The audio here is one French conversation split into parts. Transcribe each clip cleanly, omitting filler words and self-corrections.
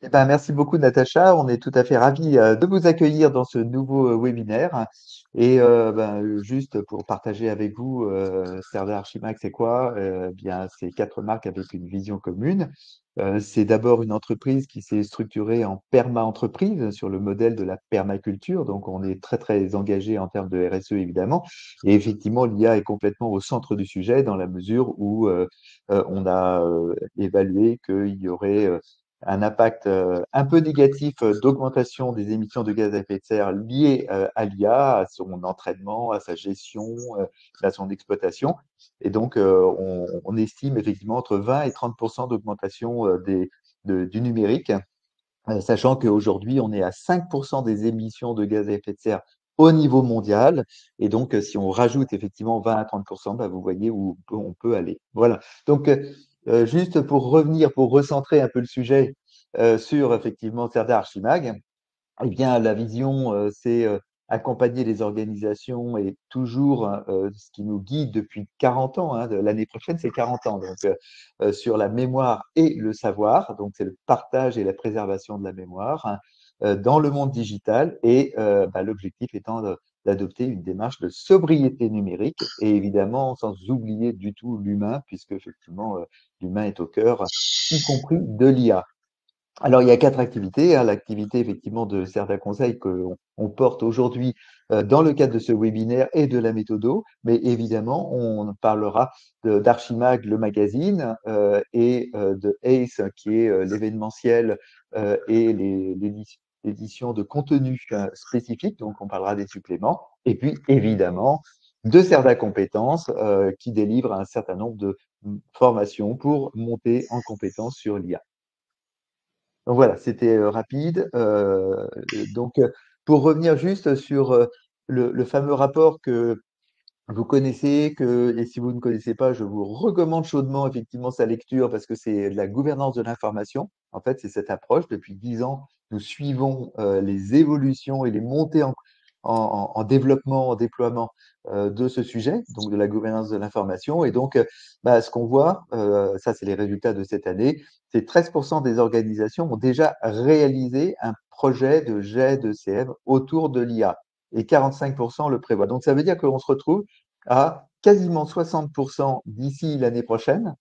Eh ben, merci beaucoup, Natacha. On est tout à fait ravis de vous accueillir dans ce nouveau webinaire. Et juste pour partager avec vous, Serdar Archimax, c'est quoi? Bien, c'est quatre marques avec une vision commune. C'est d'abord une entreprise qui s'est structurée en perma-entreprise sur le modèle de la permaculture. Donc, on est très, très engagé en termes de RSE, évidemment. Et effectivement, l'IA est complètement au centre du sujet dans la mesure où on a évalué qu'il y aurait un impact un peu négatif d'augmentation des émissions de gaz à effet de serre liées à l'IA, à son entraînement, à sa gestion, à son exploitation. Et donc, on estime effectivement entre 20 et 30 d'augmentation du numérique, sachant qu'aujourd'hui, on est à 5 des émissions de gaz à effet de serre au niveau mondial. Et donc, si on rajoute effectivement 20 à 30 bah, vous voyez où on peut aller. Voilà. Donc, juste pour revenir, pour recentrer un peu le sujet sur effectivement Serdar Archimag, eh bien, la vision, c'est accompagner les organisations et toujours ce qui nous guide depuis 40 ans. L'année prochaine, c'est 40 ans. Donc, sur la mémoire et le savoir. Donc, c'est le partage et la préservation de la mémoire dans le monde digital. Et l'objectif étant d'adopter une démarche de sobriété numérique et évidemment sans oublier du tout l'humain, puisque effectivement, l'humain est au cœur, y compris de l'IA. Alors, il y a quatre activités. L'activité effectivement de certains conseils qu'on porte aujourd'hui dans le cadre de ce webinaire et de la méthodo, mais évidemment, on parlera d'Archimag, le magazine, et de ACE, qui est l'événementiel et l'édition de contenu spécifique. Donc, on parlera des suppléments. Et puis, évidemment, de certaines compétences qui délivrent un certain nombre de formations pour monter en compétences sur l'IA. Donc voilà, c'était rapide. Pour revenir juste sur le fameux rapport que vous connaissez, et si vous ne connaissez pas, je vous recommande chaudement effectivement sa lecture parce que c'est de la gouvernance de l'information. En fait, c'est cette approche. Depuis 10 ans, nous suivons les évolutions et les montées en développement, en déploiement de ce sujet, donc de la gouvernance de l'information. Et donc, ce qu'on voit, ça c'est les résultats de cette année, c'est 13% des organisations ont déjà réalisé un projet de jet de CM autour de l'IA et 45% le prévoient. Donc, ça veut dire qu'on se retrouve à quasiment 60% d'ici l'année prochaine,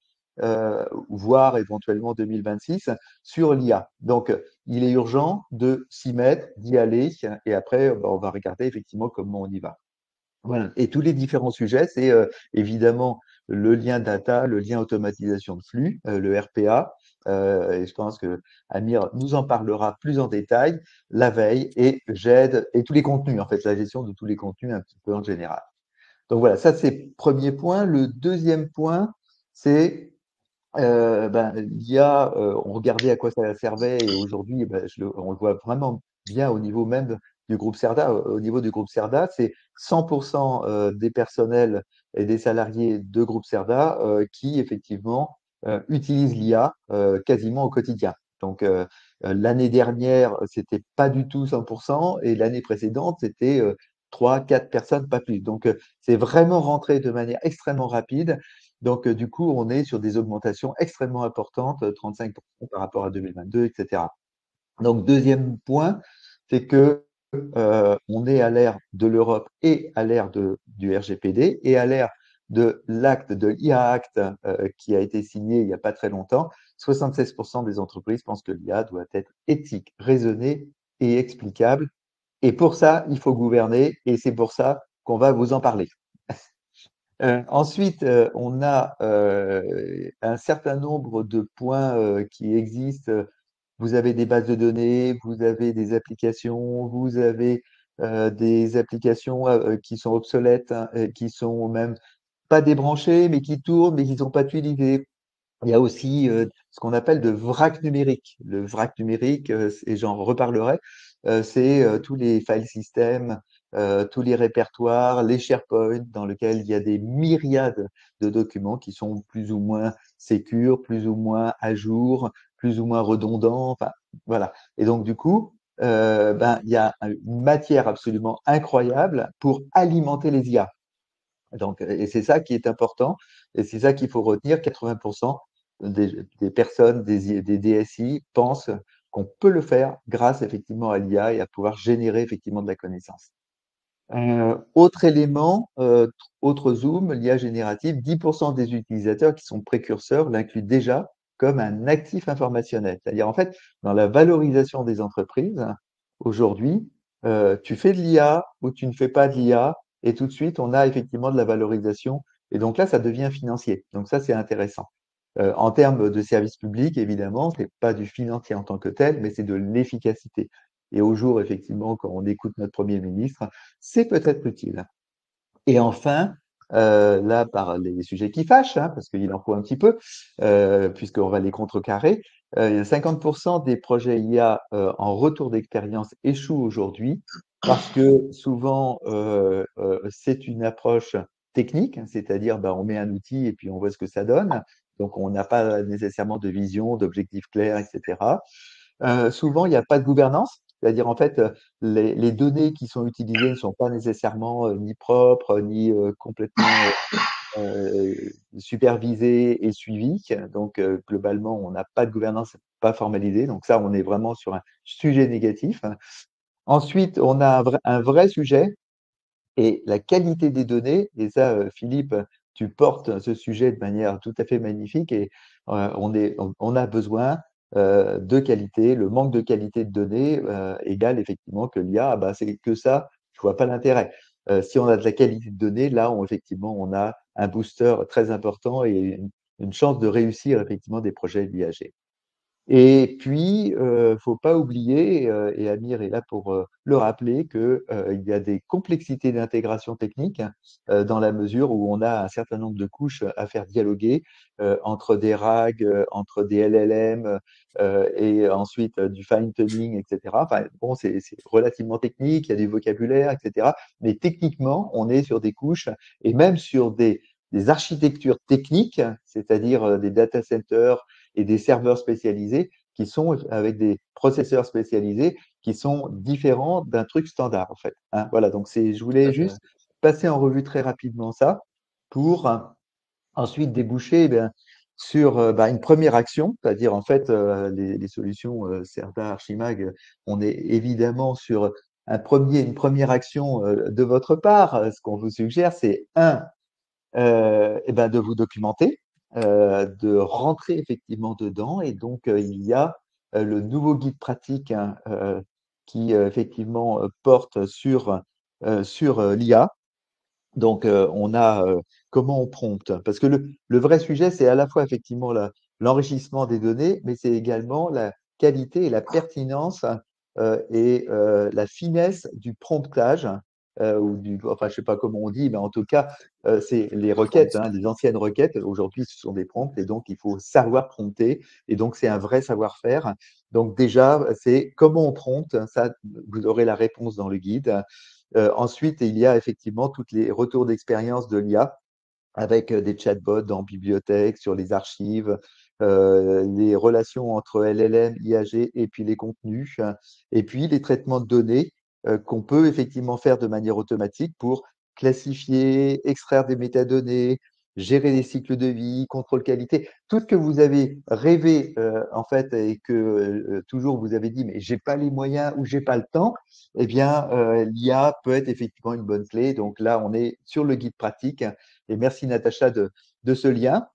voire éventuellement 2026, sur l'IA. Donc, il est urgent de s'y mettre, d'y aller, et après, on va regarder effectivement comment on y va. Voilà. Et tous les différents sujets, c'est évidemment le lien data, le lien automatisation de flux, le RPA, et je pense que Amir nous en parlera plus en détail, la veille et j'aide, et tous les contenus, en fait, la gestion de tous les contenus un petit peu en général. Donc voilà, ça c'est le premier point. Le deuxième point, c'est l'IA, on regardait à quoi ça servait et aujourd'hui, on le voit vraiment bien au niveau même du groupe CERDA. Au niveau du groupe CERDA, c'est 100% des personnels et des salariés de groupe CERDA qui effectivement utilisent l'IA quasiment au quotidien. Donc l'année dernière, c'était pas du tout 100% et l'année précédente, c'était 3, 4 personnes, pas plus. Donc c'est vraiment rentré de manière extrêmement rapide. Donc, du coup, on est sur des augmentations extrêmement importantes, 35% par rapport à 2022, etc. Donc, deuxième point, c'est que on est à l'ère de l'Europe et à l'ère du RGPD et à l'ère de l'acte de l'IA Act qui a été signé il n'y a pas très longtemps. 76% des entreprises pensent que l'IA doit être éthique, raisonnée et explicable. Et pour ça, il faut gouverner et c'est pour ça qu'on va vous en parler. Ensuite, on a un certain nombre de points qui existent. Vous avez des bases de données, vous avez des applications, vous avez des applications qui sont obsolètes, qui sont même pas débranchées, mais qui tournent, mais qui ne sont pas utilisées. Il y a aussi ce qu'on appelle de vrac numérique. Le vrac numérique, et j'en reparlerai, c'est tous les file systems, tous les répertoires, les SharePoint, dans lesquels il y a des myriades de documents qui sont plus ou moins sécures, plus ou moins à jour, plus ou moins redondants. Enfin, voilà. Et donc, du coup, il y a une matière absolument incroyable pour alimenter les IA. Donc, et c'est ça qui est important, et c'est ça qu'il faut retenir. 80% des personnes, des DSI pensent qu'on peut le faire grâce effectivement à l'IA et à pouvoir générer effectivement de la connaissance. Autre élément, autre zoom, l'IA générative, 10% des utilisateurs qui sont précurseurs l'incluent déjà comme un actif informationnel. C'est-à-dire, en fait, dans la valorisation des entreprises, aujourd'hui, tu fais de l'IA ou tu ne fais pas de l'IA, et tout de suite, on a effectivement de la valorisation. Et donc là, ça devient financier. Donc ça, c'est intéressant. En termes de service public, évidemment, c'est pas du financier en tant que tel, mais c'est de l'efficacité. Et au jour, effectivement, quand on écoute notre Premier ministre, c'est peut-être utile. Et enfin, là, par les sujets qui fâchent, hein, parce qu'il en faut un petit peu, puisqu'on va les contrecarrer, 50% des projets IA en retour d'expérience échouent aujourd'hui parce que souvent, c'est une approche technique, c'est-à-dire bah, on met un outil et puis on voit ce que ça donne. Donc, on n'a pas nécessairement de vision, d'objectifs clairs, etc. Souvent, il n'y a pas de gouvernance, c'est-à-dire en fait, les données qui sont utilisées ne sont pas nécessairement ni propres, ni complètement supervisées et suivies. Donc, globalement, on n'a pas de gouvernance, pas formalisée. Donc ça, on est vraiment sur un sujet négatif. Ensuite, on a un vrai sujet et la qualité des données. Et ça, Philippe, tu portes ce sujet de manière tout à fait magnifique et on a besoin de qualité. Le manque de qualité de données égale effectivement que l'IA, ah bah, c'est que ça, je vois pas l'intérêt. Si on a de la qualité de données, là, effectivement, on a un booster très important et une chance de réussir effectivement des projets de l'IAG. Et puis, faut pas oublier, et Amir est là pour le rappeler, que il y a des complexités d'intégration technique dans la mesure où on a un certain nombre de couches à faire dialoguer entre des RAG, entre des LLM et ensuite du fine-tuning, etc. Enfin, bon, c'est relativement technique, il y a du vocabulaire, etc. Mais techniquement, on est sur des couches et même sur des architectures techniques, c'est-à-dire des data centers et des serveurs spécialisés qui sont avec des processeurs spécialisés qui sont différents d'un truc standard en fait. Hein, voilà, donc je Tout voulais à fait. juste passer en revue très rapidement ça pour ensuite déboucher sur bah, une première action, c'est-à-dire en fait les solutions Cerda, Archimag, on est évidemment sur une première action de votre part. Ce qu'on vous suggère, c'est eh ben, de vous documenter, de rentrer effectivement dedans. Et donc, il y a le nouveau guide pratique hein, qui effectivement porte sur l'IA. Donc, on a comment on prompte. Parce que le vrai sujet, c'est à la fois effectivement l'enrichissement des données, mais c'est également la qualité et la pertinence et la finesse du promptage, enfin, je sais pas comment on dit, mais en tout cas, c'est les requêtes, hein, les anciennes requêtes. Aujourd'hui, ce sont des prompts et donc il faut savoir prompter. Et donc, c'est un vrai savoir-faire. Donc, déjà, c'est comment on prompte. Ça, vous aurez la réponse dans le guide. Ensuite, il y a effectivement tous les retours d'expérience de l'IA avec des chatbots dans bibliothèques, sur les archives, les relations entre LLM, IAG et puis les contenus, et puis les traitements de données qu'on peut effectivement faire de manière automatique pour classifier, extraire des métadonnées, gérer les cycles de vie, contrôle qualité, tout ce que vous avez rêvé en fait et que toujours vous avez dit mais j'ai pas les moyens ou j'ai pas le temps, eh bien l'IA peut être effectivement une bonne clé. Donc là, on est sur le guide pratique et merci Natacha de ce lien.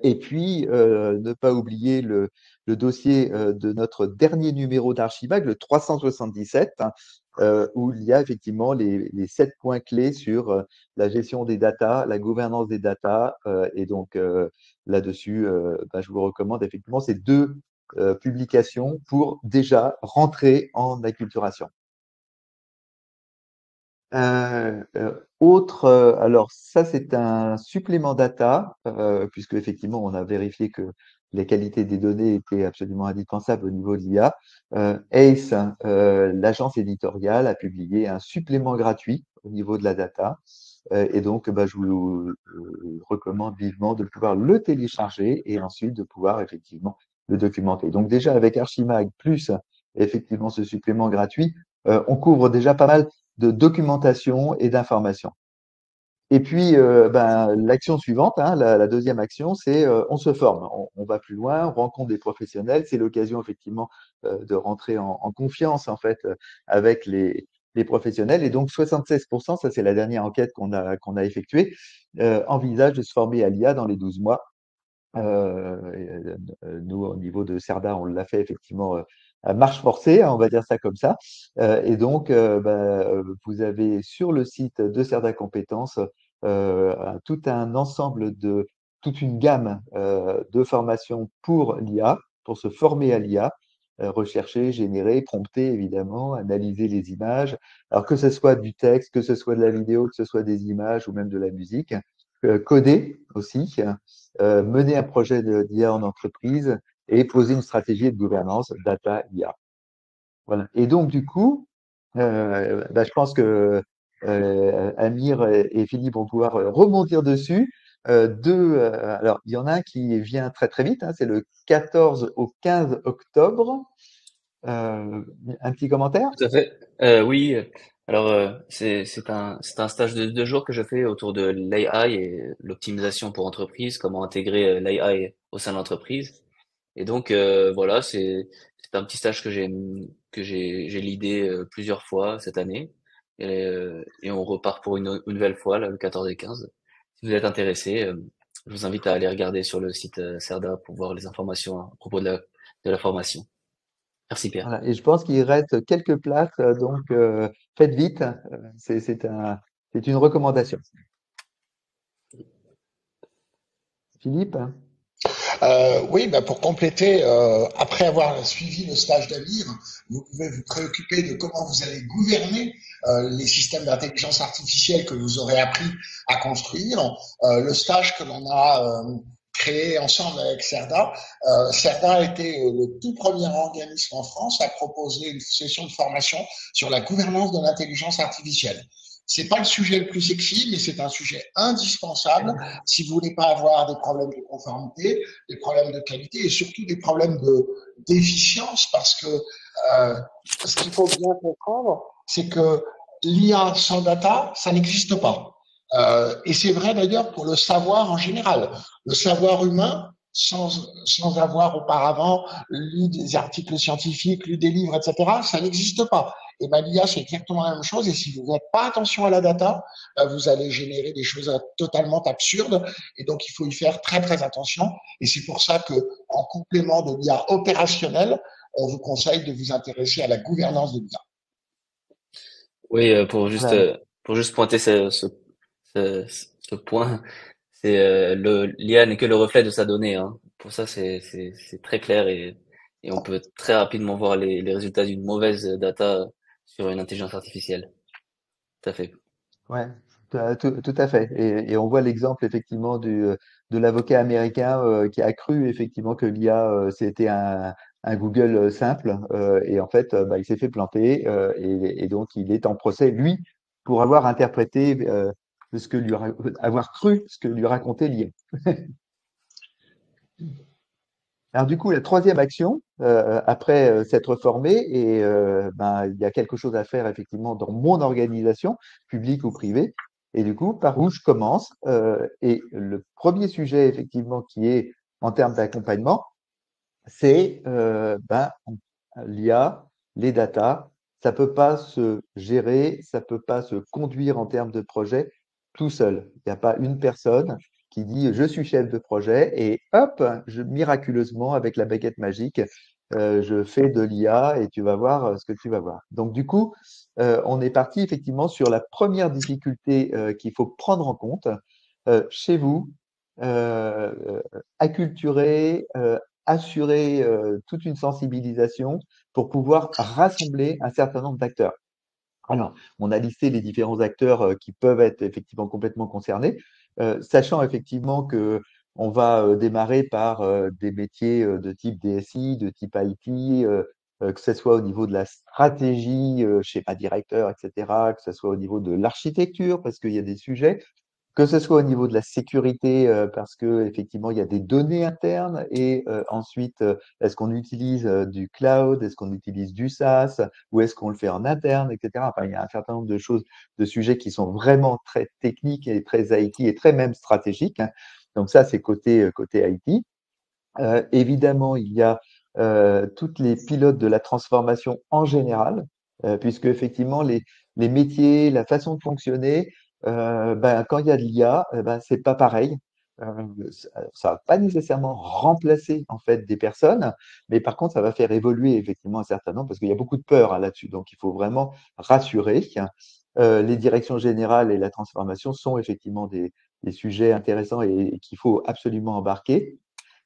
Et puis, ne pas oublier le dossier de notre dernier numéro d'Archimag, le 377, hein, où il y a effectivement les 7 points clés sur la gestion des datas, la gouvernance des datas. Et donc, là-dessus, bah, je vous recommande effectivement ces deux publications pour déjà rentrer en acculturation. Alors ça c'est un supplément data, puisque effectivement on a vérifié que la qualité des données était absolument indispensable au niveau de l'IA. ACE, l'agence éditoriale, a publié un supplément gratuit au niveau de la data. Et donc, bah, je vous recommande vivement de pouvoir le télécharger et ensuite de pouvoir effectivement le documenter. Donc déjà avec Archimag plus effectivement ce supplément gratuit, on couvre déjà pas mal de documentation et d'information. Et puis, l'action suivante, hein, la deuxième action, c'est on se forme, on va plus loin, on rencontre des professionnels. C'est l'occasion effectivement de rentrer en confiance en fait avec les professionnels. Et donc 76%, ça c'est la dernière enquête qu'on a effectuée, envisagent de se former à l'IA dans les 12 mois. Nous, au niveau de CERDA, on l'a fait effectivement à marche forcée, hein, on va dire ça comme ça. Et donc, vous avez sur le site de CERDA Compétences tout un ensemble toute une gamme de formations pour l'IA, pour se former à l'IA, rechercher, générer, prompter évidemment, analyser les images. Alors que ce soit du texte, que ce soit de la vidéo, que ce soit des images ou même de la musique, coder aussi, mener un projet d'IA en entreprise et poser une stratégie de gouvernance data IA. Voilà. Et donc, du coup, je pense que Amir et Philippe vont pouvoir rebondir dessus. Alors, il y en a un qui vient très très vite, hein, c'est le 14 au 15 octobre. Un petit commentaire? Tout à fait. Oui, alors c'est un stage de 2 jours que je fais autour de l'AI et l'optimisation pour entreprise, comment intégrer l'AI au sein de l'entreprise. Et donc voilà, c'est un petit stage que j'ai l'idée plusieurs fois cette année et on repart pour une nouvelle fois là, le 14 et 15. Si vous êtes intéressé, je vous invite à aller regarder sur le site CERDA pour voir les informations à propos de la formation. Merci Pierre. Voilà. Et je pense qu'il reste quelques places, donc faites vite. C'est une recommandation. Philippe? Oui, bah pour compléter, après avoir suivi le stage d'Amir, vous pouvez vous préoccuper de comment vous allez gouverner les systèmes d'intelligence artificielle que vous aurez appris à construire. Le stage que l'on a créé ensemble avec CERDA, CERDA a été le tout premier organisme en France à proposer une session de formation sur la gouvernance de l'intelligence artificielle. C'est pas le sujet le plus sexy, mais c'est un sujet indispensable si vous voulez pas avoir des problèmes de conformité, des problèmes de qualité et surtout des problèmes d'efficience parce que ce qu'il faut bien comprendre, c'est que l'IA sans data, ça n'existe pas. Et c'est vrai d'ailleurs pour le savoir en général. Le savoir humain, sans avoir auparavant lu des articles scientifiques, lu des livres, etc., ça n'existe pas. Et ben, l'IA, c'est exactement la même chose. Et si vous ne faites pas attention à la data, vous allez générer des choses totalement absurdes. Et donc, il faut y faire très, très attention. Et c'est pour ça que, en complément de l'IA opérationnelle, on vous conseille de vous intéresser à la gouvernance de l'IA. Oui, Voilà. pour juste pointer ce, ce point, c'est l'IA n'est que le reflet de sa donnée, hein. Pour ça, c'est très clair et on peut très rapidement voir les résultats d'une mauvaise data sur une intelligence artificielle. Tout à fait. Ouais, tout à fait. Et on voit l'exemple effectivement de l'avocat américain qui a cru effectivement que l'IA c'était un Google simple et en fait il s'est fait planter et donc il est en procès lui pour avoir interprété avoir cru ce que lui racontait l'IA. Alors du coup la troisième action après s'être formé et il y a quelque chose à faire effectivement dans mon organisation publique ou privée. Et du coup, par où je commence? Et le premier sujet, effectivement, qui est en termes d'accompagnement, c'est l'IA, les data. Ça peut pas se gérer, ça peut pas se conduire en termes de projet tout seul. Il n'y a pas une personne qui dit je suis chef de projet et hop, miraculeusement, avec la baguette magique, je fais de l'IA et tu vas voir ce que tu vas voir. Donc, du coup, on est parti effectivement sur la première difficulté qu'il faut prendre en compte chez vous, acculturer, assurer toute une sensibilisation pour pouvoir rassembler un certain nombre d'acteurs. Alors, on a listé les différents acteurs qui peuvent être effectivement complètement concernés, sachant effectivement que on va démarrer par des métiers de type DSI, de type IT, que ce soit au niveau de la stratégie, schéma directeur, etc., que ce soit au niveau de l'architecture, parce qu'il y a des sujets, que ce soit au niveau de la sécurité, parce que effectivement il y a des données internes et ensuite, est-ce qu'on utilise, du cloud? Est-ce qu'on utilise du SaaS? Ou est-ce qu'on le fait en interne et cetera? Enfin, il y a un certain nombre de choses, de sujets qui sont vraiment très techniques et très IT et très même stratégiques, hein. Donc ça, c'est côté IT. Évidemment, il y a toutes les pilotes de la transformation en général, puisque effectivement les métiers, la façon de fonctionner, ben, quand il y a de l'IA, ben, c'est pas pareil. Ça va pas nécessairement remplacer en fait des personnes, mais par contre, ça va faire évoluer effectivement un certain nombre, parce qu'il y a beaucoup de peur hein, là-dessus. Donc, il faut vraiment rassurer. Les directions générales et la transformation sont effectivement des sujets intéressants et qu'il faut absolument embarquer.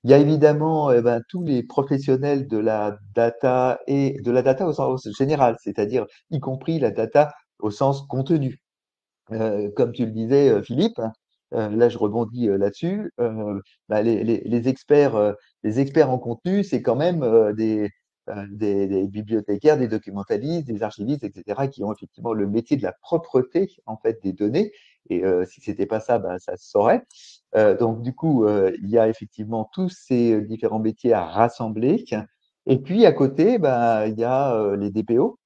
Il y a évidemment ben, tous les professionnels de la data et de la data au sens général, c'est-à-dire y compris la data au sens contenu. Comme tu le disais, Philippe, hein, là je rebondis là-dessus. Bah, les experts en contenu, c'est quand même des bibliothécaires, des documentalistes, des archivistes, etc., qui ont effectivement le métier de la propreté en fait des données. Et si c'était pas ça, bah, ça se saurait. Donc du coup, il y a effectivement tous ces différents métiers à rassembler. Et puis à côté, bah, il y a les DPO.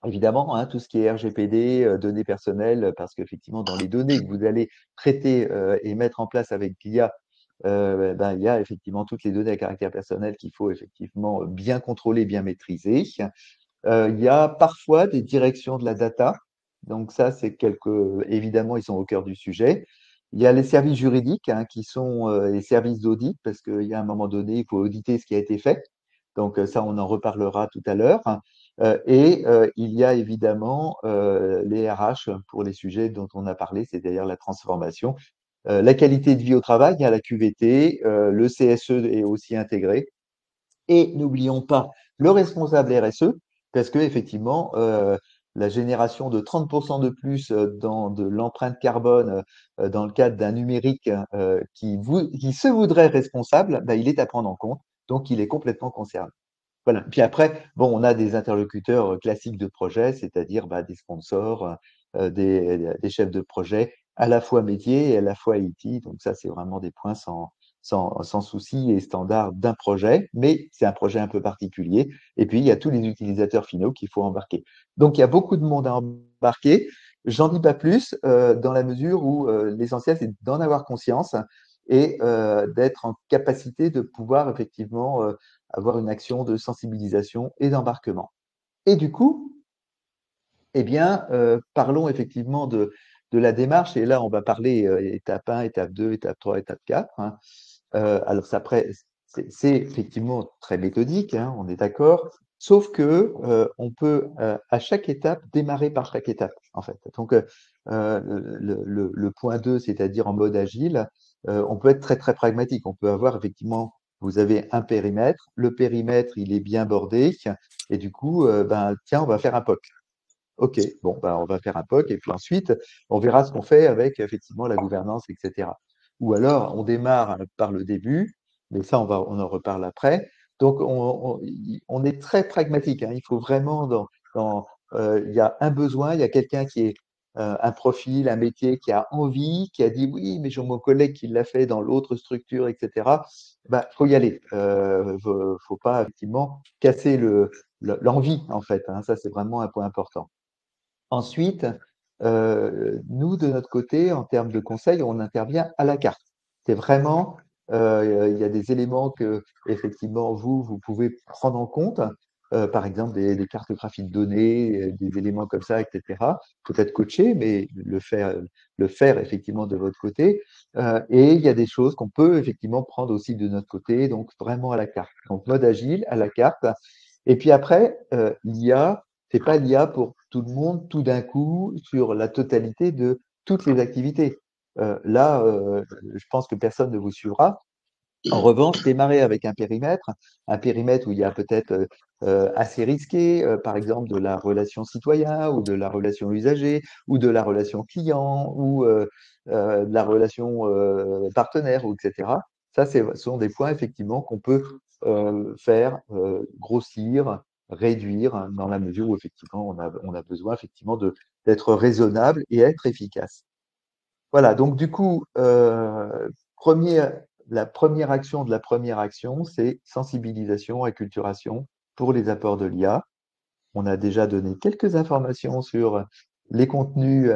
Évidemment, hein, tout ce qui est RGPD, données personnelles, parce qu'effectivement, dans les données que vous allez traiter et mettre en place avec l'IA, ben, il y a effectivement toutes les données à caractère personnel qu'il faut effectivement bien contrôler, bien maîtriser. Il y a parfois des directions de la data. Donc ça, c'est évidemment, ils sont au cœur du sujet. Il y a les services juridiques hein, qui sont les services d'audit, parce qu'il y a un moment donné, il faut auditer ce qui a été fait. Donc ça, on en reparlera tout à l'heure. Et il y a évidemment les RH pour les sujets dont on a parlé, c'est-à-dire la transformation. La qualité de vie au travail, il y a la QVT, le CSE est aussi intégré. Et n'oublions pas le responsable RSE, parce que effectivement, la génération de 30% de plus dans de l'empreinte carbone dans le cadre d'un numérique qui se voudrait responsable, bah, il est à prendre en compte, donc il est complètement concerné. Voilà. Puis après, bon, on a des interlocuteurs classiques de projet, c'est-à-dire bah, des sponsors, des chefs de projet, à la fois métier et à la fois IT. Donc ça, c'est vraiment des points sans souci et standard d'un projet, mais c'est un projet un peu particulier. Et puis, il y a tous les utilisateurs finaux qu'il faut embarquer. Donc, il y a beaucoup de monde à embarquer. J'en dis pas plus dans la mesure où l'essentiel, c'est d'en avoir conscience et d'être en capacité de pouvoir effectivement avoir une action de sensibilisation et d'embarquement. Et du coup, eh bien, parlons effectivement de la démarche. Et là, on va parler étape 1, étape 2, étape 3, étape 4. Hein. Alors, c'est effectivement très méthodique, hein, on est d'accord. Sauf que on peut à chaque étape démarrer par chaque étape, en fait. Donc, le point 2, c'est-à-dire en mode agile, on peut être très très pragmatique. On peut avoir effectivement, vous avez un périmètre, le périmètre il est bien bordé, et du coup, ben tiens, on va faire un POC. Ok, bon, ben, on va faire un POC et puis ensuite, on verra ce qu'on fait avec effectivement la gouvernance, etc. Ou alors, on démarre par le début, mais ça, on en reparle après. Donc, on est très pragmatique. Hein. Il faut vraiment, il y a un besoin, il y a quelqu'un qui est un profil, un métier qui a envie, qui a dit oui, mais j'ai mon collègue qui l'a fait dans l'autre structure, etc. Ben, faut y aller. Faut pas effectivement casser l'envie, en fait. Hein. Ça, c'est vraiment un point important. Ensuite, nous, de notre côté, en termes de conseils, on intervient à la carte. C'est vraiment, il y a des éléments que, effectivement, vous pouvez prendre en compte, par exemple des cartographies de données, des éléments comme ça, etc. Peut-être coacher, mais le faire effectivement de votre côté. Et il y a des choses qu'on peut effectivement prendre aussi de notre côté, donc vraiment à la carte. Donc mode agile, à la carte. Et puis après, l'IA, c'est pas l'IA pour tout le monde, tout d'un coup, sur la totalité de toutes les activités. Là, je pense que personne ne vous suivra. En revanche, démarrer avec un périmètre où il y a peut-être assez risqué, par exemple de la relation citoyen ou de la relation usager ou de la relation client ou de la relation partenaire, ou etc. Ça, ce sont des points effectivement qu'on peut faire grossir, réduire dans la mesure où effectivement on a besoin effectivement d'être raisonnable et être efficace. Voilà, donc du coup, premier, la première action de la première action, c'est sensibilisation, acculturation pour les apports de l'IA. On a déjà donné quelques informations sur les contenus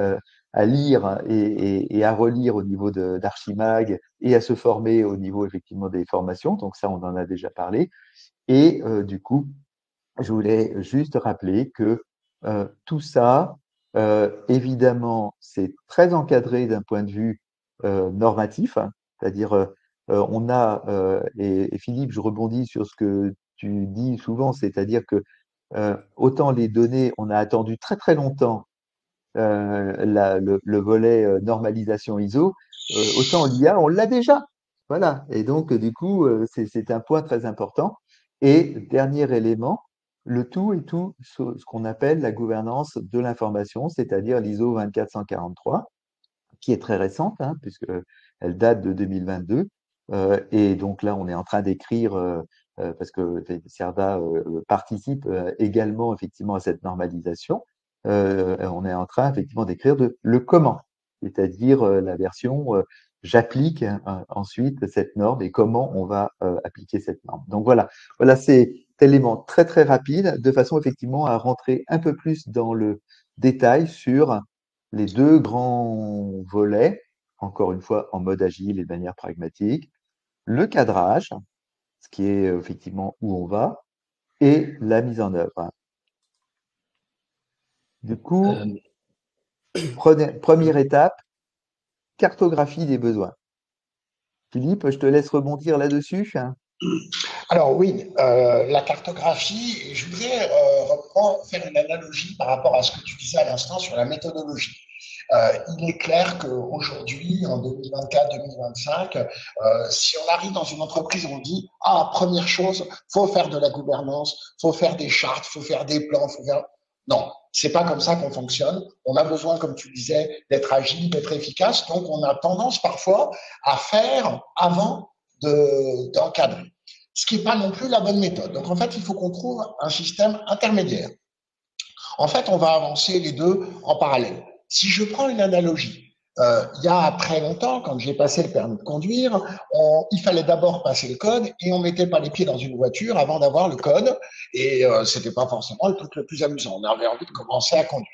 à lire et à relire au niveau d'Archimag et à se former au niveau effectivement des formations. Donc ça, on en a déjà parlé. Et du coup, je voulais juste rappeler que tout ça, évidemment, c'est très encadré d'un point de vue normatif, hein. C'est-à-dire, on a, et Philippe, je rebondis sur ce que tu dis souvent, c'est-à-dire que autant les données, on a attendu très très longtemps le volet normalisation ISO, autant l'IA, on l'a déjà. Voilà. Et donc, du coup, c'est un point très important. Et dernier élément, le tout est tout ce qu'on appelle la gouvernance de l'information, c'est-à-dire l'ISO 24143, qui est très récente, hein, puisque elle date de 2022. Et donc là, on est en train d'écrire, parce que CERDA participe également effectivement à cette normalisation. On est en train effectivement d'écrire le comment, c'est-à-dire la version j'applique ensuite cette norme et comment on va appliquer cette norme. Donc voilà, voilà cet élément très très rapide de façon effectivement à rentrer un peu plus dans le détail sur les deux grands volets, encore une fois en mode agile et de manière pragmatique, le cadrage, ce qui est effectivement où on va, et la mise en œuvre. Du coup, Euh, première étape, cartographie des besoins. Philippe, je te laisse rebondir là-dessus. Alors oui, la cartographie, et je voudrais faire une analogie par rapport à ce que tu disais à l'instant sur la méthodologie. Il est clair qu'aujourd'hui, en 2024-2025, si on arrive dans une entreprise, on dit, ah, première chose, faut faire de la gouvernance, faut faire des chartes, faut faire des plans, faut faire... Non, c'est pas comme ça qu'on fonctionne. On a besoin, comme tu disais, d'être agile, d'être efficace. Donc, on a tendance parfois à faire avant d'encadrer. Ce qui n'est pas non plus la bonne méthode. Donc, en fait, il faut qu'on trouve un système intermédiaire. En fait, on va avancer les deux en parallèle. Si je prends une analogie, il y a très longtemps, quand j'ai passé le permis de conduire, il fallait d'abord passer le code et on mettait pas les pieds dans une voiture avant d'avoir le code. Et c'était pas forcément le truc le plus amusant. On avait envie de commencer à conduire.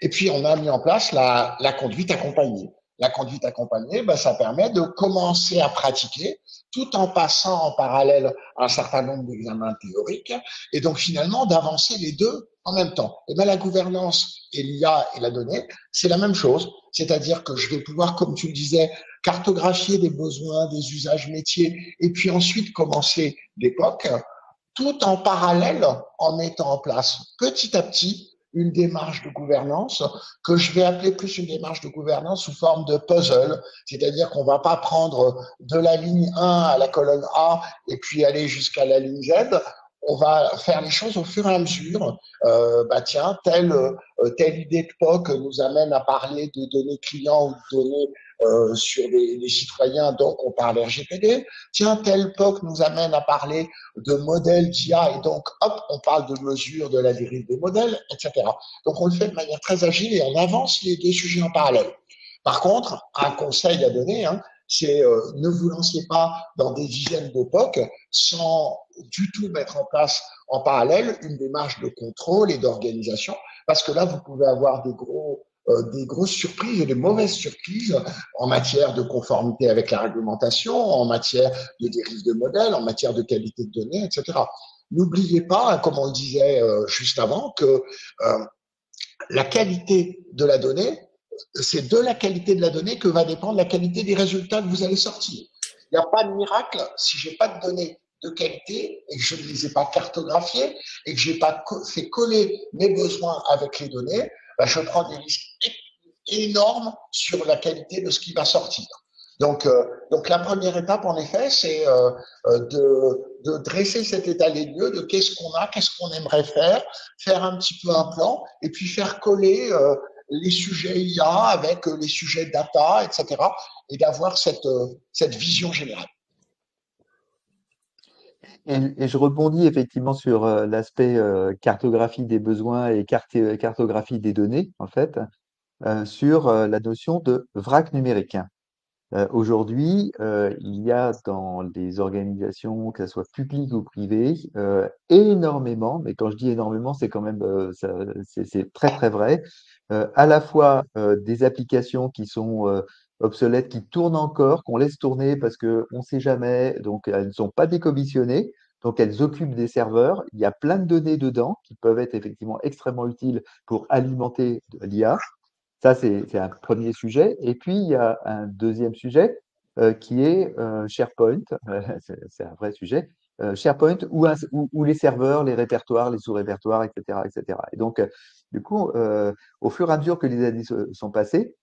Et puis, on a mis en place la conduite accompagnée. La conduite accompagnée, ben, ça permet de commencer à pratiquer tout en passant en parallèle un certain nombre d'examens théoriques et donc finalement d'avancer les deux en même temps. Et bien la gouvernance et l'IA et la donnée, c'est la même chose. C'est-à-dire que je vais pouvoir, comme tu le disais, cartographier des besoins, des usages métiers et puis ensuite commencer l'époque tout en parallèle en mettant en place petit à petit une démarche de gouvernance que je vais appeler plus une démarche de gouvernance sous forme de puzzle, c'est-à-dire qu'on ne va pas prendre de la ligne 1 à la colonne A et puis aller jusqu'à la ligne Z. On va faire les choses au fur et à mesure. Bah tiens, telle idée de POC nous amène à parler de données clients ou de données sur les citoyens, donc on parle RGPD. Tiens, tel POC nous amène à parler de modèles d'IA et donc hop, on parle de mesures de la dérive des modèles, etc. Donc on le fait de manière très agile et on avance les deux sujets en parallèle. Par contre, un conseil à donner, hein, c'est ne vous lancez pas dans des dizaines de POC sans du tout mettre en place en parallèle une démarche de contrôle et d'organisation, parce que là, vous pouvez avoir des grosses surprises et des mauvaises surprises en matière de conformité avec la réglementation, en matière de dérive de modèles, en matière de qualité de données, etc. N'oubliez pas, comme on le disait juste avant, que la qualité de la donnée, c'est de la qualité de la donnée que va dépendre la qualité des résultats que vous allez sortir. Il n'y a pas de miracle si je n'ai pas de données de qualité et que je ne les ai pas cartographiées et que je n'ai pas fait coller mes besoins avec les données, ben je prends des risques énormes sur la qualité de ce qui va sortir. Donc la première étape, en effet, c'est de dresser cet état des lieux de qu'est-ce qu'on a, qu'est-ce qu'on aimerait faire un petit peu un plan, et puis faire coller les sujets IA avec les sujets data, etc., et d'avoir cette vision générale. Et je rebondis effectivement sur l'aspect cartographie des besoins et cartographie des données, en fait. sur la notion de vrac numérique. Aujourd'hui, il y a dans les organisations, que ce soit publiques ou privées, énormément, mais quand je dis énormément, c'est quand même c'est très très vrai, à la fois des applications qui sont obsolètes, qui tournent encore, qu'on laisse tourner parce qu'on ne sait jamais, donc elles ne sont pas décommissionnées, donc elles occupent des serveurs. Il y a plein de données dedans qui peuvent être effectivement extrêmement utiles pour alimenter de l'IA. Ça, c'est un premier sujet. Et puis, il y a un deuxième sujet qui est SharePoint. C'est un vrai sujet. SharePoint ou les serveurs, les répertoires, les sous-répertoires, etc., etc. Et donc, du coup, au fur et à mesure que les années sont passées,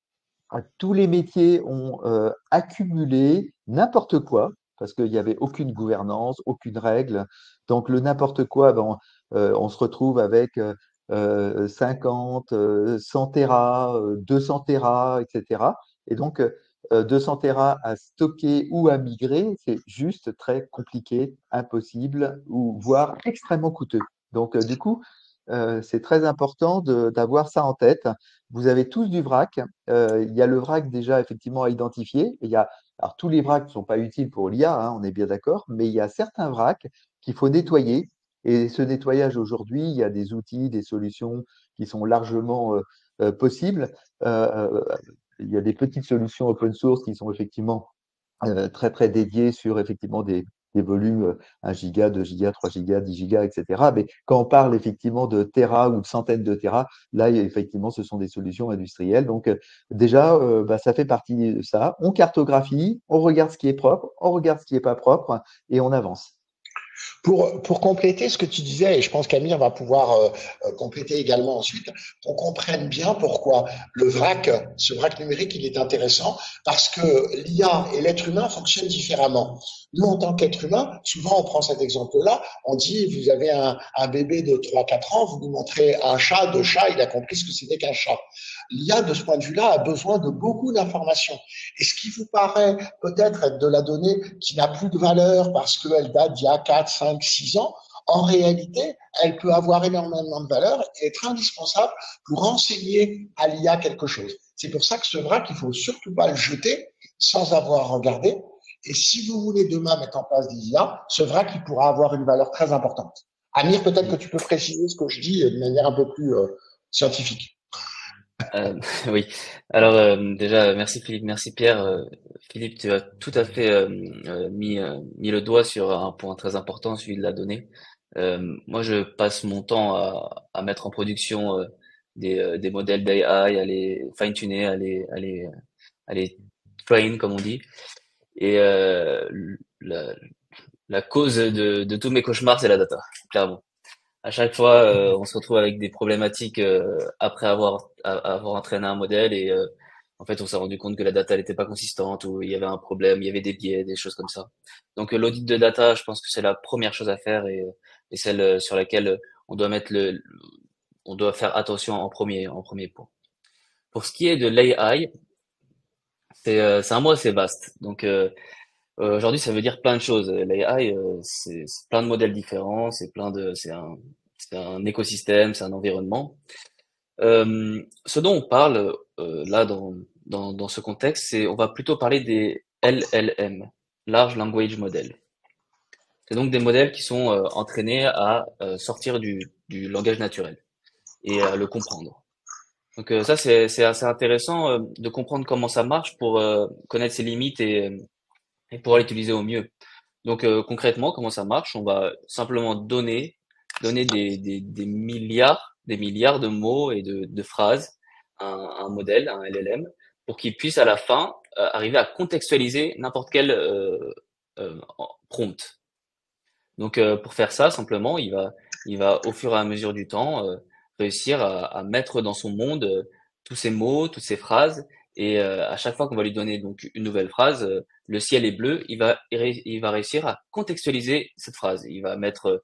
tous les métiers ont accumulé n'importe quoi, parce qu'il n'y avait aucune gouvernance, aucune règle. Donc le n'importe quoi, ben, on se retrouve avec 50, 100 Tera, 200 Tera, etc. Et donc 200 Tera à stocker ou à migrer, c'est juste très compliqué, impossible, ou voire extrêmement coûteux. Donc du coup, c'est très important d'avoir ça en tête. Vous avez tous du vrac. Il y a le vrac déjà effectivement à identifier. Il y a, alors tous les vracs ne sont pas utiles pour l'IA, hein, on est bien d'accord, mais il y a certains vracs qu'il faut nettoyer. Et ce nettoyage aujourd'hui, il y a des outils, des solutions qui sont largement possibles. Il y a des petites solutions open source qui sont effectivement très très dédiées sur effectivement des volumes 1 giga, 2 gigas, 3 gigas, 10 gigas, etc. Mais quand on parle effectivement de Tera ou de centaines de Tera, là, effectivement, ce sont des solutions industrielles. Donc, déjà, bah, ça fait partie de ça. On cartographie, on regarde ce qui est propre, on regarde ce qui n'est pas propre et on avance. Pour compléter ce que tu disais, et je pense qu'Amir va pouvoir compléter également ensuite, qu'on comprenne bien pourquoi ce vrac numérique, il est intéressant, parce que l'IA et l'être humain fonctionnent différemment. Nous, en tant qu'être humain, souvent on prend cet exemple-là, on dit, vous avez un bébé de 3-4 ans, vous lui montrez un chat, deux chats, il a compris ce que c'était qu'un chat. L'IA, de ce point de vue-là, a besoin de beaucoup d'informations. Et ce qui vous paraît peut-être être de la donnée qui n'a plus de valeur parce qu'elle date d'il y a 4, 5, 6 ans, en réalité, elle peut avoir énormément de valeur et être indispensable pour enseigner à l'IA quelque chose. C'est pour ça que ce vrac, il ne faut surtout pas le jeter sans avoir regardé. Et si vous voulez demain mettre en place des IA, ce vrac, il pourra avoir une valeur très importante. Amir, peut-être que tu peux préciser ce que je dis de manière un peu plus scientifique. Oui. Alors déjà, merci Philippe, merci Pierre. Philippe, tu as tout à fait mis le doigt sur un point très important, celui de la donnée. Moi, je passe mon temps à mettre en production des modèles d'AI, à les fine-tuner, à les train, comme on dit. Et la cause de tous mes cauchemars, c'est la data, clairement. À chaque fois, on se retrouve avec des problématiques après avoir entraîné un modèle et en fait, on s'est rendu compte que la data n'était pas consistante ou il y avait un problème, il y avait des biais, des choses comme ça. Donc, l'audit de data, je pense que c'est la première chose à faire et celle sur laquelle on doit on doit faire attention en premier point. Pour ce qui est de l'AI, c'est un mot assez vaste. Donc, aujourd'hui, ça veut dire plein de choses. L'AI, c'est plein de modèles différents, c'est un écosystème, c'est un environnement. Ce dont on parle là dans ce contexte, c'est on va plutôt parler des LLM, Large Language Model. C'est donc des modèles qui sont entraînés à sortir du langage naturel et à le comprendre. Donc ça, c'est assez intéressant de comprendre comment ça marche pour connaître ses limites et pouvoir l'utiliser au mieux. Donc concrètement, comment ça marche? On va simplement donner des milliards de mots et de phrases à un modèle, à un LLM, pour qu'il puisse à la fin arriver à contextualiser n'importe quel prompt. Donc pour faire ça, simplement, il va au fur et à mesure du temps réussir à mettre dans son monde tous ces mots, toutes ces phrases, et à chaque fois qu'on va lui donner donc une nouvelle phrase, le ciel est bleu, il va réussir à contextualiser cette phrase. Il va mettre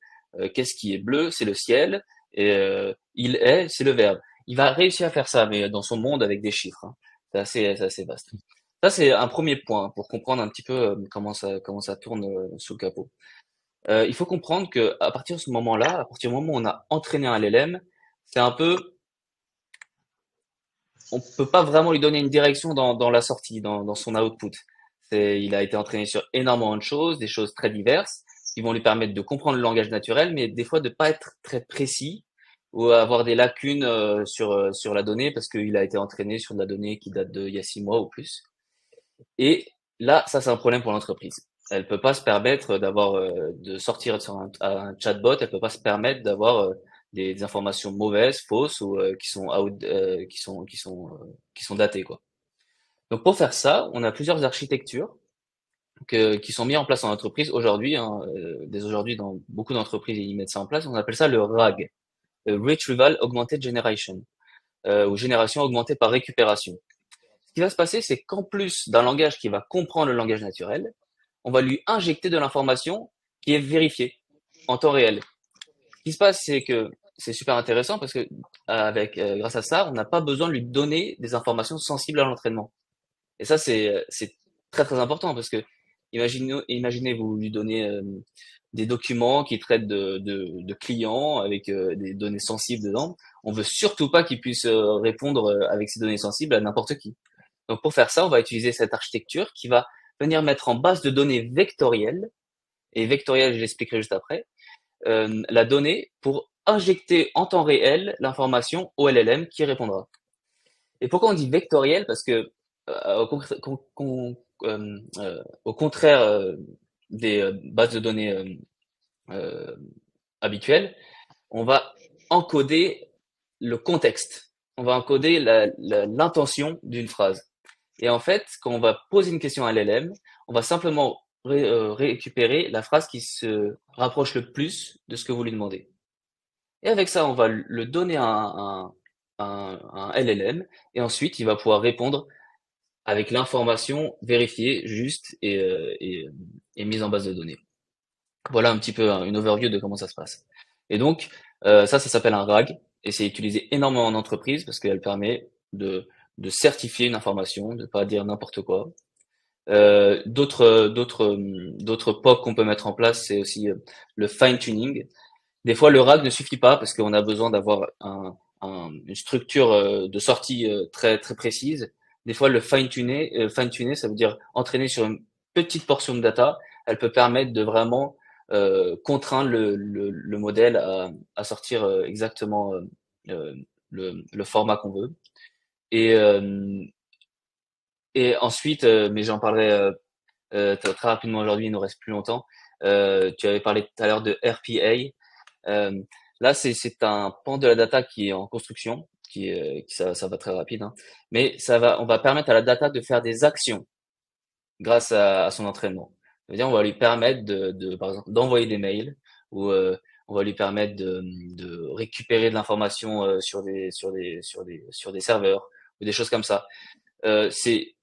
qu'est-ce qui est bleu, c'est le ciel, et il est, c'est le verbe. Il va réussir à faire ça, mais dans son monde avec des chiffres, hein. C'est assez vaste. Ça, c'est un premier point pour comprendre un petit peu comment ça tourne sous le capot. Il faut comprendre que à partir de ce moment-là, à partir du moment où on a entraîné un LLM, c'est un peu on peut pas vraiment lui donner une direction dans la sortie, dans son output. Il a été entraîné sur énormément de choses, des choses très diverses, qui vont lui permettre de comprendre le langage naturel, mais des fois de pas être très précis ou avoir des lacunes sur la donnée parce qu'il a été entraîné sur de la donnée qui date d'il y a 6 mois ou plus. Et là, ça c'est un problème pour l'entreprise. Elle peut pas se permettre de sortir sur un chatbot, elle peut pas se permettre d'avoir des informations mauvaises, fausses ou qui sont datées quoi. Donc pour faire ça, on a plusieurs architectures qui sont mises en place en entreprise aujourd'hui. Hein, dès aujourd'hui, dans beaucoup d'entreprises, ils mettent ça en place. On appelle ça le RAG, Retrieval Augmented Generation, ou génération augmentée par récupération. Ce qui va se passer, c'est qu'en plus d'un langage qui va comprendre le langage naturel, on va lui injecter de l'information qui est vérifiée en temps réel. Ce qui se passe, c'est que c'est super intéressant parce que grâce à ça, on n'a pas besoin de lui donner des informations sensibles à l'entraînement. Et ça, c'est très très important parce que imaginez vous lui donnez des documents qui traitent de clients avec des données sensibles dedans. On veut surtout pas qu'il puisse répondre avec ces données sensibles à n'importe qui. Donc pour faire ça, on va utiliser cette architecture qui va venir mettre en base de données vectorielles, et vectorielles, je l'expliquerai juste après, la donnée pour injecter en temps réel l'information au LLM qui répondra. Et pourquoi on dit vectoriel? Parce que au contraire des bases de données euh, habituelles, on va encoder le contexte. On va encoder l'intention d'une phrase. Et en fait, quand on va poser une question à l'LM, on va simplement récupérer la phrase qui se rapproche le plus de ce que vous lui demandez. Et avec ça, on va le donner à un LLM, et ensuite, il va pouvoir répondre avec l'information vérifiée, juste et mise en base de données. Voilà un petit peu une overview de comment ça se passe. Et donc, ça s'appelle un RAG, et c'est utilisé énormément en entreprise parce qu'elle permet de certifier une information, de pas dire n'importe quoi. D'autres POC qu'on peut mettre en place, c'est aussi le fine-tuning. Des fois, le RAG ne suffit pas parce qu'on a besoin d'avoir une structure de sortie très très précise. Des fois, le fine-tuner, ça veut dire entraîner sur une petite portion de data. Elle peut permettre de vraiment contraindre le modèle à sortir exactement le format qu'on veut. Et, euh, et ensuite, mais j'en parlerai très rapidement aujourd'hui, il nous reste plus longtemps. Tu avais parlé tout à l'heure de RPA. Là, c'est un pan de la data qui est en construction, ça va très rapide, hein. Mais on va permettre à la data de faire des actions grâce à son entraînement. C'est-à-dire, on va lui permettre par exemple, d'envoyer des mails ou on va lui permettre de récupérer de l'information sur des serveurs ou des choses comme ça. C'est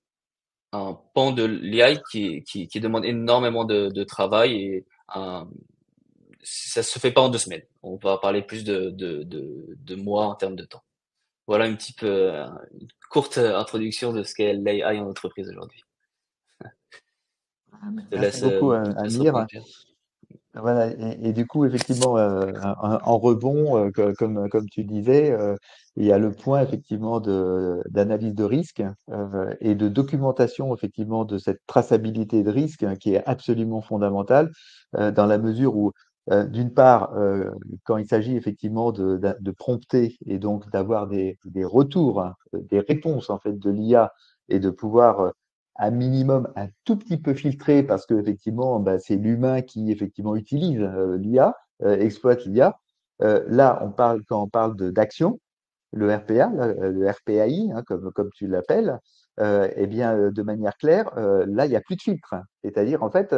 un pan de l'AI qui demande énormément de travail et ça se fait pas en 2 semaines. On va parler plus de mois en termes de temps. Voilà un petit peu une courte introduction de ce qu'est l'AI en entreprise aujourd'hui. Je te Merci laisse, beaucoup, te laisse Amir. reprendre, Pierre. Voilà, et du coup, effectivement, en rebond, comme tu disais, il y a le point effectivement d'analyse de risque et de documentation effectivement de cette traçabilité de risque hein, qui est absolument fondamentale dans la mesure où, d'une part, quand il s'agit effectivement de prompter et donc d'avoir des retours, hein, des réponses en fait de l'IA et de pouvoir un minimum un tout petit peu filtré parce que effectivement bah, c'est l'humain qui effectivement utilise l'IA, exploite l'IA. Là, quand on parle d'action, le RPA, le RPAI, hein, comme tu l'appelles, eh bien, de manière claire, là, il n'y a plus de filtre. C'est-à-dire, en fait,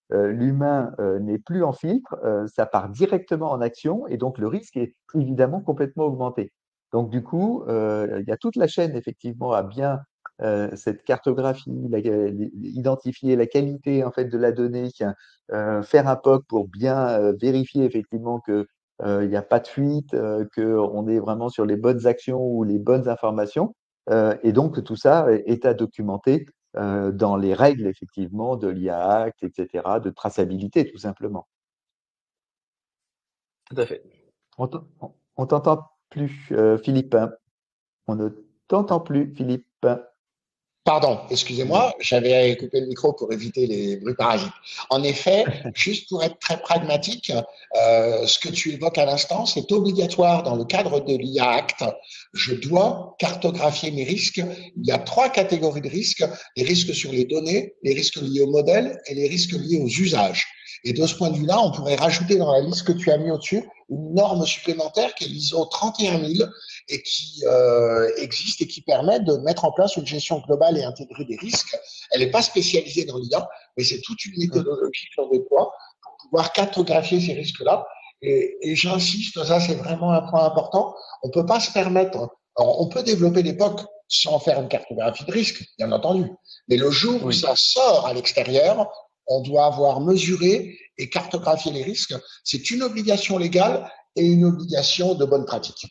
l'humain n'est plus en filtre, ça part directement en action et donc le risque est évidemment complètement augmenté. Donc, du coup, il y a toute la chaîne, effectivement, à bien cette cartographie, identifier la qualité en fait de la donnée, faire un POC pour bien vérifier effectivement que il n'y a pas de fuite, qu'on est vraiment sur les bonnes actions ou les bonnes informations. Et donc, tout ça est à documenter dans les règles, effectivement, de l'IA Act, etc., de traçabilité, tout simplement. Tout à fait. On t'entend plus, Philippe, hein. On ne t'entends plus, Philippe. Pardon, excusez-moi, j'avais coupé le micro pour éviter les bruits parasites. En effet, juste pour être très pragmatique, ce que tu évoques à l'instant, c'est obligatoire dans le cadre de l'IA Act. Je dois cartographier mes risques. Il y a trois catégories de risques, les risques sur les données, les risques liés au modèle et les risques liés aux usages. Et de ce point de vue-là, on pourrait rajouter dans la liste que tu as mis au-dessus une norme supplémentaire qui est l'ISO 31000 et qui existe et qui permet de mettre en place une gestion globale et intégrée des risques. Elle n'est pas spécialisée dans l'IA, mais c'est toute une méthodologie qu'on déploie pour pouvoir cartographier ces risques-là. Et j'insiste, ça c'est vraiment un point important, on ne peut pas se permettre, alors, on peut développer des POC sans faire une cartographie de risque, bien entendu, mais le jour où Oui. ça sort à l'extérieur, on doit avoir mesuré et cartographié les risques. C'est une obligation légale et une obligation de bonne pratique.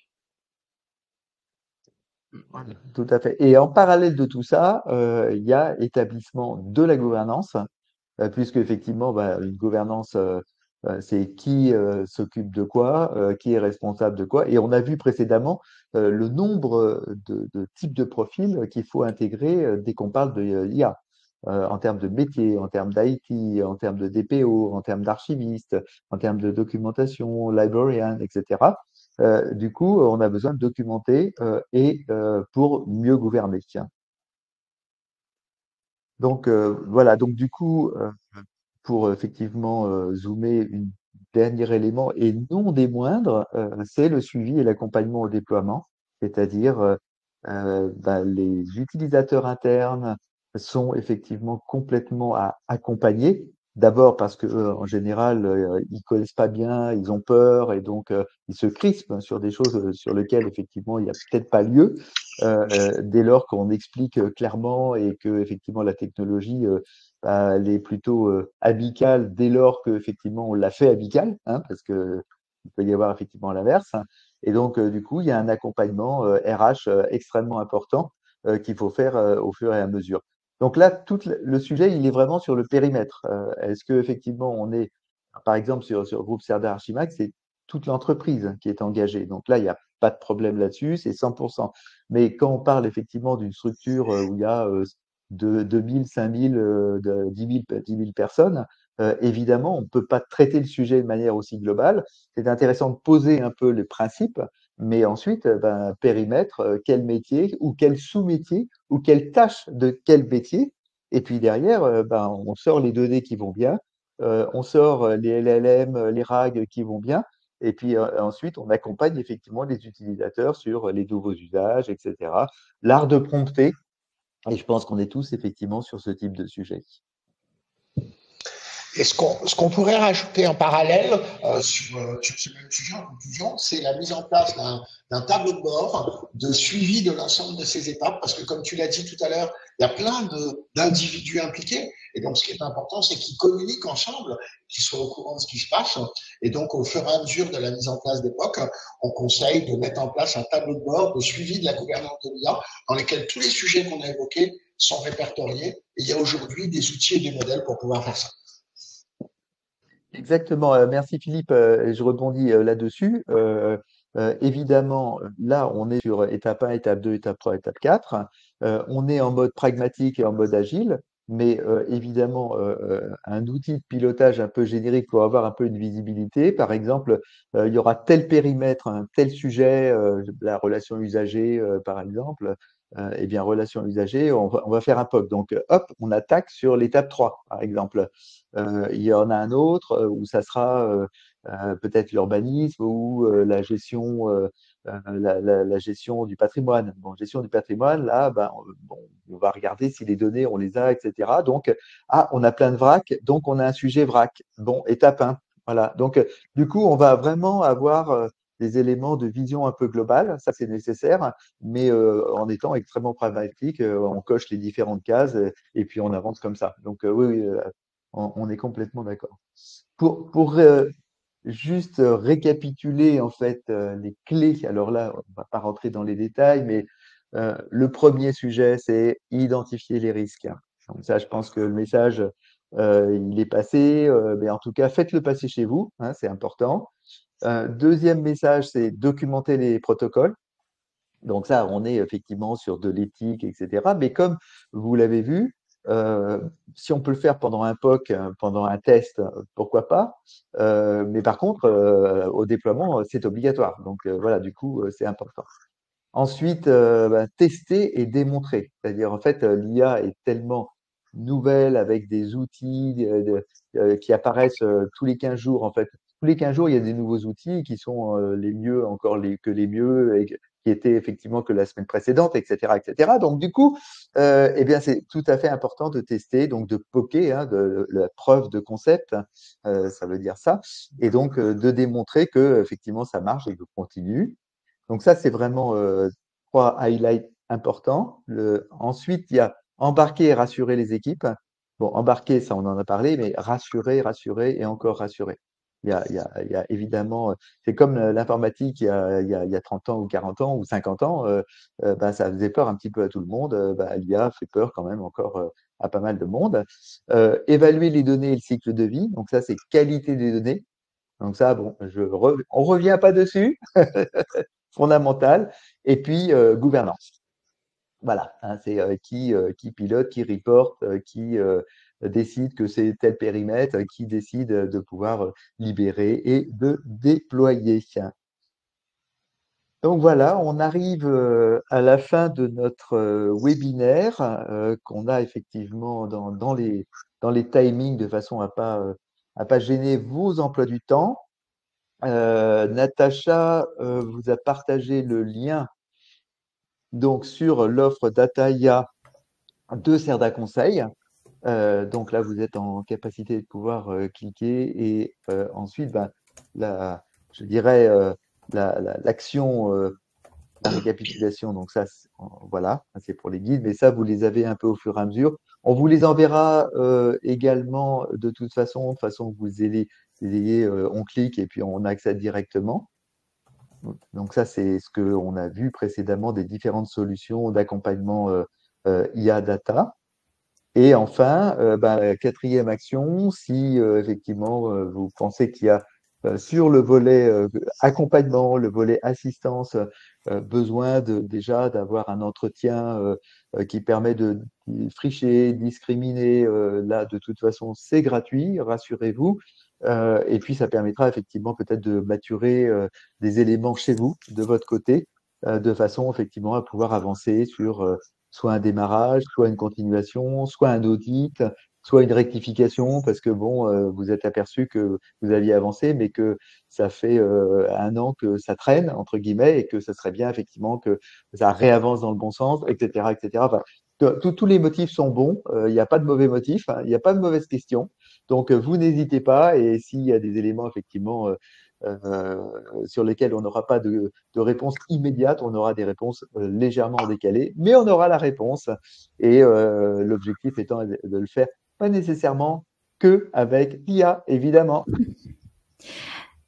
Tout à fait. Et en parallèle de tout ça, il y a établissement de la gouvernance, puisque effectivement, bah, une gouvernance, c'est qui s'occupe de quoi, qui est responsable de quoi. Et on a vu précédemment le nombre de types de profils qu'il faut intégrer dès qu'on parle de IA, en termes de métier, en termes d'IT, en termes de DPO, en termes d'archivistes, en termes de documentation, librarian, etc. Du coup, on a besoin de documenter et pour mieux gouverner. Donc voilà, donc du coup, pour effectivement zoomer, une dernier élément et non des moindres, c'est le suivi et l'accompagnement au déploiement, c'est-à-dire bah, les utilisateurs internes sont effectivement complètement accompagnés. D'abord parce que en général, ils connaissent pas bien, ils ont peur et donc ils se crispent sur des choses sur lesquelles effectivement il n'y a peut-être pas lieu. Dès lors qu'on explique clairement et que effectivement la technologie bah, elle est plutôt amicale dès lors que effectivement on l'a fait amicale, hein, parce que il peut y avoir effectivement l'inverse. Et donc du coup il y a un accompagnement RH extrêmement important qu'il faut faire au fur et à mesure. Donc là, tout le sujet, il est vraiment sur le périmètre. Est-ce que effectivement on est, par exemple sur le groupe Serdar Archimax, c'est toute l'entreprise qui est engagée. Donc là, il n'y a pas de problème là-dessus, c'est 100%. Mais quand on parle effectivement d'une structure où il y a de 2000, 5000, 10 000 personnes, évidemment, on ne peut pas traiter le sujet de manière aussi globale. C'est intéressant de poser un peu les principes, mais ensuite, ben, périmètre, quel métier ou quel sous-métier ou quelle tâche de quel métier. Et puis derrière, ben, on sort les données qui vont bien, on sort les LLM, les RAG qui vont bien. Et puis ensuite, on accompagne effectivement les utilisateurs sur les nouveaux usages, etc. L'art de prompter, et je pense qu'on est tous effectivement sur ce type de sujet. Et ce qu'on pourrait rajouter en parallèle sur ce même sujet en conclusion, c'est la mise en place d'un tableau de bord de suivi de l'ensemble de ces étapes, parce que comme tu l'as dit tout à l'heure, il y a plein d'individus impliqués, et donc ce qui est important, c'est qu'ils communiquent ensemble, qu'ils soient au courant de ce qui se passe, et donc au fur et à mesure de la mise en place des POC, on conseille de mettre en place un tableau de bord de suivi de la gouvernance de l'IA, dans lequel tous les sujets qu'on a évoqués sont répertoriés, et il y a aujourd'hui des outils et des modèles pour pouvoir faire ça. Exactement. Merci Philippe. Je rebondis là-dessus. Évidemment, là, on est sur étape 1, étape 2, étape 3, étape 4. On est en mode pragmatique et en mode agile, mais évidemment, un outil de pilotage un peu générique pour avoir un peu une visibilité. Par exemple, il y aura tel périmètre, un tel sujet, la relation usagée, par exemple. Eh bien, relation usagée, on va faire un POC. Donc, hop, on attaque sur l'étape 3, par exemple. Il y en a un autre où ça sera peut-être l'urbanisme ou la gestion, la gestion du patrimoine. Bon, gestion du patrimoine, là, ben, bon, on va regarder si les données, on les a, etc. Donc, on a plein de vrac, donc on a un sujet vrac. Bon, étape 1. Voilà. Donc, du coup, on va vraiment avoir des éléments de vision un peu globale, ça c'est nécessaire, mais en étant extrêmement pragmatique, on coche les différentes cases et puis on avance comme ça. Donc oui, oui, on est complètement d'accord. Pour juste récapituler en fait les clés, alors là, on va pas rentrer dans les détails, mais le premier sujet, c'est identifier les risques. Donc ça, je pense que le message, il est passé, mais en tout cas, faites-le passer chez vous, hein, c'est important. Deuxième message, c'est documenter les protocoles. Donc ça, on est effectivement sur de l'éthique, etc. Mais comme vous l'avez vu, euh, si on peut le faire pendant un POC, pendant un test, pourquoi pas. Mais par contre, au déploiement, c'est obligatoire. Donc voilà, du coup, c'est important. Ensuite, tester et démontrer. C'est-à-dire, en fait, l'IA est tellement nouvelle avec des outils qui apparaissent tous les 15 jours. En fait, tous les 15 jours, il y a des nouveaux outils qui sont les mieux, encore que les mieux, et qui étaient effectivement que la semaine précédente, etc., etc. Donc, du coup, eh bien, c'est tout à fait important de tester, donc de poker, hein, de la preuve de concept, ça veut dire ça, et donc de démontrer que effectivement ça marche et que continue. Donc ça, c'est vraiment trois highlights importants. Ensuite, il y a embarquer et rassurer les équipes. Bon, embarquer, ça, on en a parlé, mais rassurer, rassurer et encore rassurer. Il y a évidemment, c'est comme l'informatique il y a 30 ans ou 40 ans ou 50 ans, ça faisait peur un petit peu à tout le monde. L'IA fait peur quand même encore à pas mal de monde. Évaluer les données et le cycle de vie. Donc ça, c'est qualité des données. Donc ça, bon, on revient pas dessus, fondamental. Et puis, gouvernance. Voilà, hein, c'est qui pilote, qui reporte, qui décide que c'est tel périmètre, qui décide de pouvoir libérer et de déployer. Donc voilà, on arrive à la fin de notre webinaire qu'on a effectivement dans les timings de façon à pas gêner vos emplois du temps. Natacha vous a partagé le lien donc sur l'offre Dataia de Cerda Conseil. Donc là, vous êtes en capacité de pouvoir cliquer et ensuite, je dirais, l'action, la récapitulation. Donc ça, voilà, c'est pour les guides, mais ça, vous les avez un peu au fur et à mesure. On vous les enverra également de toute façon, de façon que vous ayez on clique et puis on accède directement. Donc ça, c'est ce qu'on a vu précédemment des différentes solutions d'accompagnement IA data. Et enfin, quatrième action, si effectivement vous pensez qu'il y a sur le volet accompagnement, le volet assistance, besoin déjà d'avoir un entretien qui permet de fricher, discriminer, là de toute façon c'est gratuit, rassurez-vous. Et puis ça permettra effectivement peut-être de maturer des éléments chez vous, de votre côté, de façon effectivement à pouvoir avancer sur soit un démarrage, soit une continuation, soit un audit, soit une rectification, parce que bon, vous êtes aperçu que vous aviez avancé, mais que ça fait un an que ça traîne, entre guillemets, et que ça serait bien effectivement que ça réavance dans le bon sens, etc., etc. Enfin, tous les motifs sont bons, il n'y a pas de mauvais motifs, hein, il n'y a pas de mauvaise question. Donc, vous n'hésitez pas, et s'il y a des éléments effectivement sur lesquels on n'aura pas de réponse immédiate, on aura des réponses légèrement décalées, mais on aura la réponse. Et l'objectif étant de le faire pas nécessairement que avec l'IA, évidemment.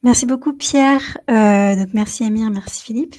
Merci beaucoup Pierre. Donc merci Amir, merci Philippe.